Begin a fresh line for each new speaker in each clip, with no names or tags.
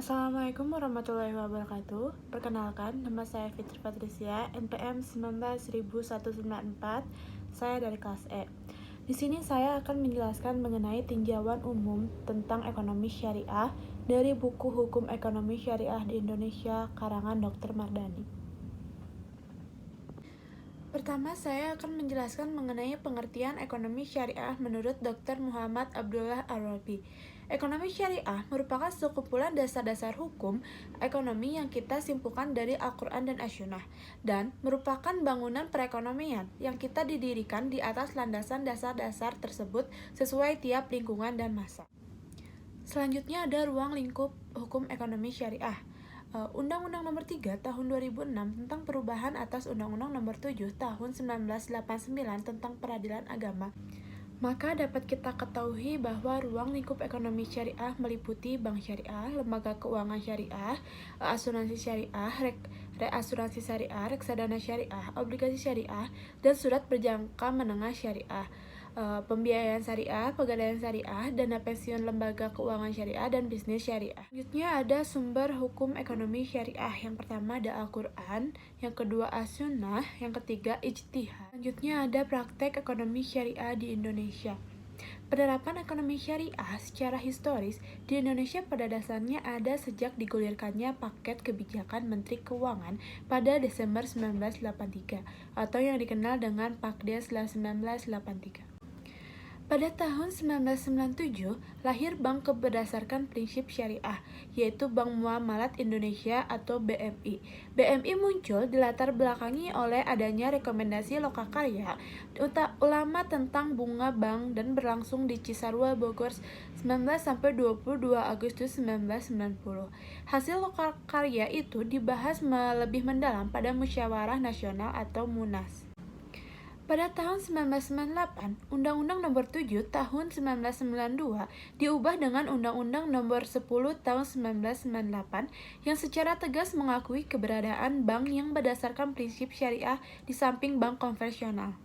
Assalamualaikum warahmatullahi wabarakatuh. Perkenalkan, nama saya Fitri Patricia, NPM 19.194. Saya dari kelas E. Di sini saya akan menjelaskan mengenai tinjauan umum tentang ekonomi syariah dari buku Hukum Ekonomi Syariah di Indonesia karangan Dr. Mardani. Pertama, saya akan menjelaskan mengenai pengertian ekonomi syariah menurut Dr. Muhammad Abdullah Ar-Rabi. Ekonomi syariah merupakan sekumpulan dasar-dasar hukum ekonomi yang kita simpulkan dari Al-Quran dan As-Sunnah, dan merupakan bangunan perekonomian yang kita didirikan di atas landasan dasar-dasar tersebut sesuai tiap lingkungan dan masa. Selanjutnya ada ruang lingkup hukum ekonomi syariah. Undang-Undang Nomor 3 Tahun 2006 tentang perubahan atas Undang-Undang Nomor 7 Tahun 1989 tentang peradilan agama. Maka dapat kita ketahui bahwa ruang lingkup ekonomi syariah meliputi bank syariah, lembaga keuangan syariah, asuransi syariah, reasuransi syariah, reksadana syariah, obligasi syariah, dan surat berjangka menengah syariah, pembiayaan syariah, pegadaian syariah, dana pensiun lembaga keuangan syariah, dan bisnis syariah. Selanjutnya ada sumber hukum ekonomi syariah. Yang pertama ada Al-Quran, yang kedua As-Sunnah, yang ketiga Ijtihad. Selanjutnya ada praktek ekonomi syariah di Indonesia. Penerapan ekonomi syariah secara historis di Indonesia pada dasarnya ada sejak digulirkannya paket kebijakan Menteri Keuangan pada Desember 1983 atau yang dikenal dengan Pakdes 1983. Pada tahun 1997, lahir bank berdasarkan prinsip syariah, yaitu Bank Muamalat Indonesia atau BMI. BMI muncul dilatar belakangi oleh adanya rekomendasi Lokakarya ulama tentang bunga bank dan berlangsung di Cisarua, Bogor 19-22 Agustus 1990. Hasil Lokakarya itu dibahas lebih mendalam pada Musyawarah Nasional atau Munas. Pada tahun 1998, Undang-Undang Nomor 7 Tahun 1992 diubah dengan Undang-Undang Nomor 10 Tahun 1998 yang secara tegas mengakui keberadaan bank yang berdasarkan prinsip syariah di samping bank konvensional.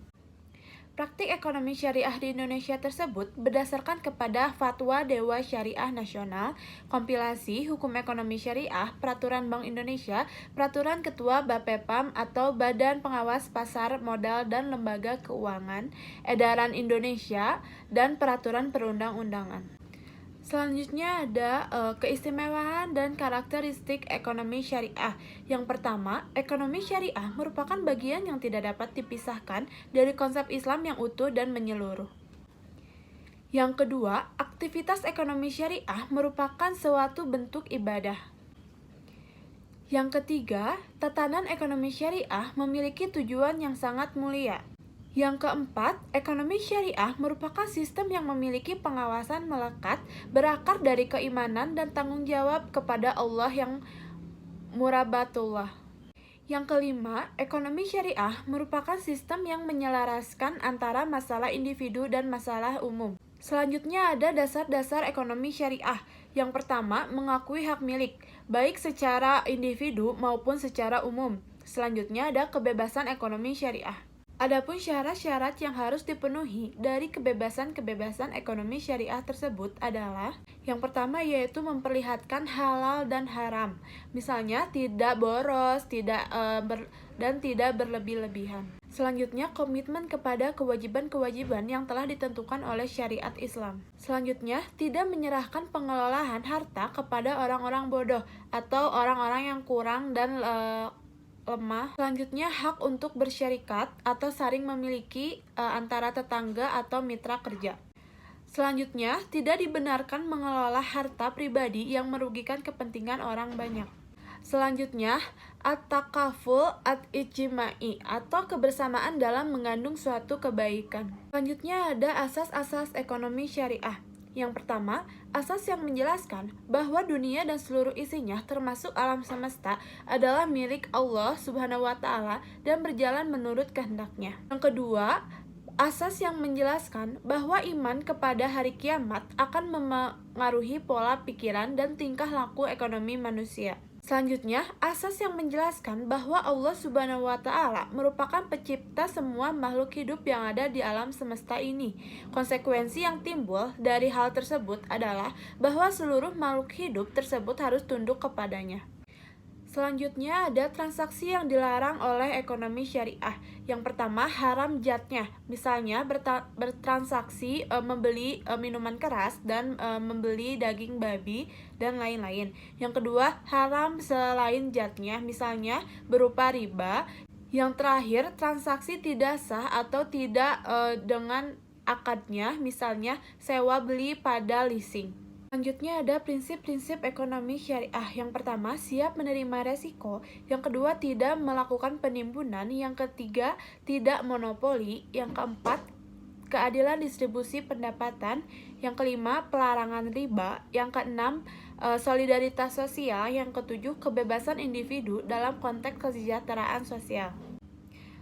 Praktik ekonomi syariah di Indonesia tersebut berdasarkan kepada Fatwa Dewa Syariah Nasional, kompilasi Hukum Ekonomi Syariah, Peraturan Bank Indonesia, Peraturan Ketua Bapepam atau Badan Pengawas Pasar Modal dan Lembaga Keuangan, Edaran Indonesia, dan Peraturan Perundang-undangan. Selanjutnya ada keistimewaan dan karakteristik ekonomi syariah. Yang pertama, ekonomi syariah merupakan bagian yang tidak dapat dipisahkan dari konsep Islam yang utuh dan menyeluruh. Yang kedua, aktivitas ekonomi syariah merupakan suatu bentuk ibadah. Yang ketiga, tatanan ekonomi syariah memiliki tujuan yang sangat mulia. Yang keempat, ekonomi syariah merupakan sistem yang memiliki pengawasan melekat, berakar dari keimanan dan tanggung jawab kepada Allah yang murabatullah. Yang kelima, ekonomi syariah merupakan sistem yang menyelaraskan antara masalah individu dan masalah umum. Selanjutnya ada dasar-dasar ekonomi syariah. Yang pertama, mengakui hak milik, baik secara individu maupun secara umum. Selanjutnya ada kebebasan ekonomi syariah. Adapun syarat-syarat yang harus dipenuhi dari kebebasan-kebebasan ekonomi syariah tersebut adalah yang pertama yaitu memperlihatkan halal dan haram. Misalnya tidak boros, dan tidak berlebih-lebihan. Selanjutnya komitmen kepada kewajiban-kewajiban yang telah ditentukan oleh syariat Islam. Selanjutnya tidak menyerahkan pengelolaan harta kepada orang-orang bodoh atau orang-orang yang kurang dan lemah. Selanjutnya hak untuk bersyarikat atau saling memiliki antara tetangga atau mitra kerja. Selanjutnya tidak dibenarkan mengelola harta pribadi yang merugikan kepentingan orang banyak. Selanjutnya at-takaful at-ijtimai atau kebersamaan dalam mengandung suatu kebaikan. Selanjutnya ada asas-asas ekonomi syariah. Yang pertama, asas yang menjelaskan bahwa dunia dan seluruh isinya termasuk alam semesta adalah milik Allah Subhanahu wa Ta'ala dan berjalan menurut kehendaknya. Yang kedua, asas yang menjelaskan bahwa iman kepada hari kiamat akan memengaruhi pola pikiran dan tingkah laku ekonomi manusia. Selanjutnya, asas yang menjelaskan bahwa Allah Subhanahu wa Ta'ala merupakan pencipta semua makhluk hidup yang ada di alam semesta ini. Konsekuensi yang timbul dari hal tersebut adalah bahwa seluruh makhluk hidup tersebut harus tunduk kepadanya. Selanjutnya ada transaksi yang dilarang oleh ekonomi syariah. Yang pertama, haram zatnya. Misalnya bertransaksi membeli minuman keras dan membeli daging babi dan lain-lain. Yang kedua, haram selain zatnya. Misalnya berupa riba. Yang terakhir, transaksi tidak sah atau tidak dengan akadnya. Misalnya sewa beli pada leasing. Selanjutnya ada prinsip-prinsip ekonomi syariah. Yang pertama, siap menerima resiko. Yang kedua, tidak melakukan penimbunan. Yang ketiga, tidak monopoli. Yang keempat, keadilan distribusi pendapatan. Yang kelima, pelarangan riba. Yang keenam, solidaritas sosial. Yang ketujuh, kebebasan individu dalam konteks kesejahteraan sosial.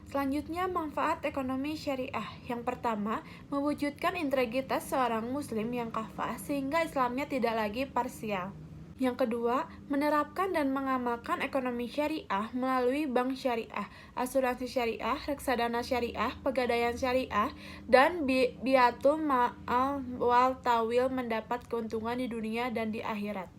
Selanjutnya, manfaat ekonomi syariah. Yang pertama, mewujudkan integritas seorang muslim yang kafah sehingga Islamnya tidak lagi parsial. Yang kedua, menerapkan dan mengamalkan ekonomi syariah melalui bank syariah, asuransi syariah, reksadana syariah, pegadaian syariah, dan biatul ma'al wal tawil mendapat keuntungan di dunia dan di akhirat.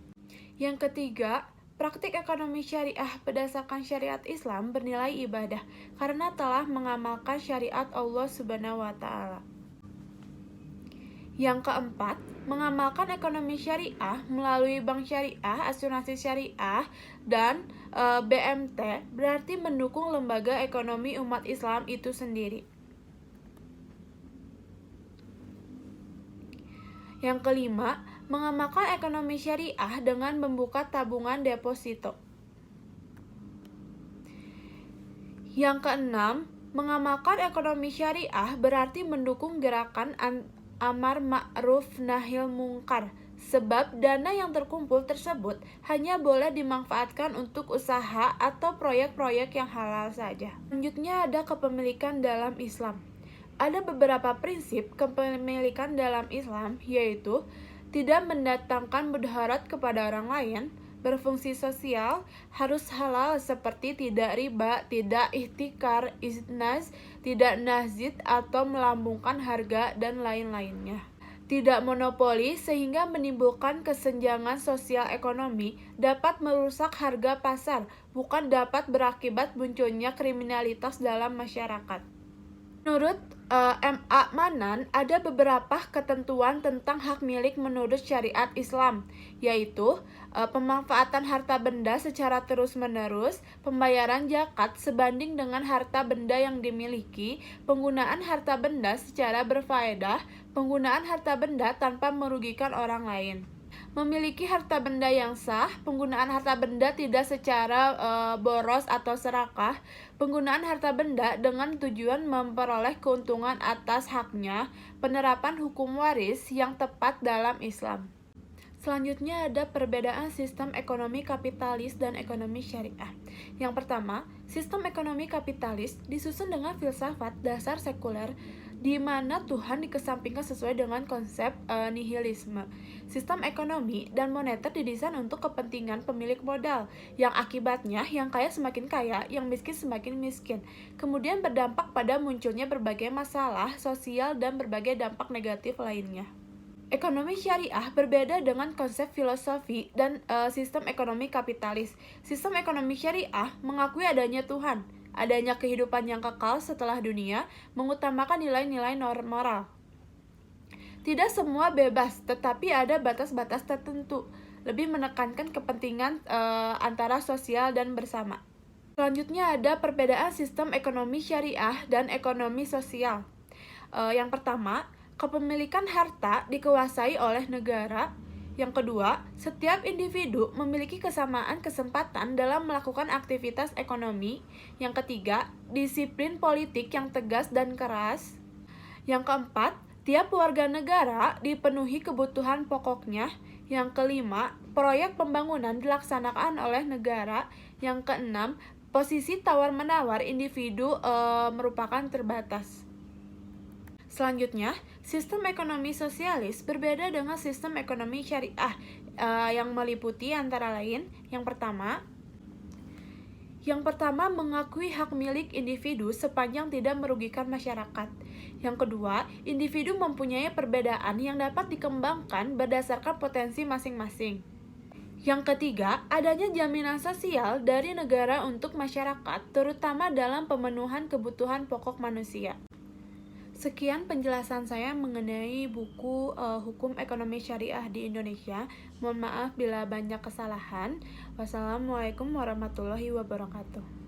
Yang ketiga, praktik ekonomi syariah berdasarkan syariat Islam bernilai ibadah karena telah mengamalkan syariat Allah Subhanahu wa Ta'ala. Yang keempat, mengamalkan ekonomi syariah melalui bank syariah, asuransi syariah, dan BMT berarti mendukung lembaga ekonomi umat Islam itu sendiri. Yang kelima, mengamalkan ekonomi syariah dengan membuka tabungan deposito. Yang keenam, mengamalkan ekonomi syariah berarti mendukung gerakan amar ma'ruf nahil mungkar, sebab dana yang terkumpul tersebut hanya boleh dimanfaatkan untuk usaha atau proyek-proyek yang halal saja. Selanjutnya ada kepemilikan dalam Islam. Ada beberapa prinsip kepemilikan dalam Islam, yaitu tidak mendatangkan mudarat kepada orang lain, berfungsi sosial, harus halal seperti tidak riba, tidak ihtikar, isnas, tidak nazid atau melambungkan harga, dan lain-lainnya. Tidak monopoli sehingga menimbulkan kesenjangan sosial ekonomi, dapat merusak harga pasar, bukan dapat berakibat munculnya kriminalitas dalam masyarakat. Menurut M.A. Manan, ada beberapa ketentuan tentang hak milik menurut syariat Islam, yaitu pemanfaatan harta benda secara terus-menerus, pembayaran zakat sebanding dengan harta benda yang dimiliki, penggunaan harta benda secara berfaedah, penggunaan harta benda tanpa merugikan orang lain. Memiliki harta benda yang sah, penggunaan harta benda tidak secara boros atau serakah, penggunaan harta benda dengan tujuan memperoleh keuntungan atas haknya, penerapan hukum waris yang tepat dalam Islam. Selanjutnya ada perbedaan sistem ekonomi kapitalis dan ekonomi syariah. Yang pertama, sistem ekonomi kapitalis disusun dengan filsafat dasar sekuler di mana Tuhan dikesampingkan sesuai dengan konsep nihilisme. Sistem ekonomi dan moneter didesain untuk kepentingan pemilik modal, yang akibatnya yang kaya semakin kaya, yang miskin semakin miskin. Kemudian berdampak pada munculnya berbagai masalah sosial dan berbagai dampak negatif lainnya. Ekonomi syariah berbeda dengan konsep filosofi dan sistem ekonomi kapitalis. Sistem ekonomi syariah mengakui adanya Tuhan, adanya kehidupan yang kekal setelah dunia, mengutamakan nilai-nilai moral. Tidak semua bebas, tetapi ada batas-batas tertentu, lebih menekankan kepentingan antara sosial dan bersama. Selanjutnya ada perbedaan sistem ekonomi syariah dan ekonomi sosial. Yang pertama, kepemilikan harta dikuasai oleh negara. Yang kedua, setiap individu memiliki kesamaan kesempatan dalam melakukan aktivitas ekonomi. Yang ketiga, disiplin politik yang tegas dan keras. Yang keempat, tiap warga negara dipenuhi kebutuhan pokoknya. Yang kelima, proyek pembangunan dilaksanakan oleh negara. Yang keenam, posisi tawar-menawar individu merupakan terbatas. Selanjutnya, sistem ekonomi sosialis berbeda dengan sistem ekonomi syariah yang meliputi antara lain, yang pertama, Yang pertama, mengakui hak milik individu sepanjang tidak merugikan masyarakat. Yang kedua, individu mempunyai perbedaan yang dapat dikembangkan berdasarkan potensi masing-masing. Yang ketiga, adanya jaminan sosial dari negara untuk masyarakat, terutama dalam pemenuhan kebutuhan pokok manusia. Sekian penjelasan saya mengenai buku Hukum Ekonomi Syariah di Indonesia. Mohon maaf bila banyak kesalahan. Wassalamualaikum warahmatullahi wabarakatuh.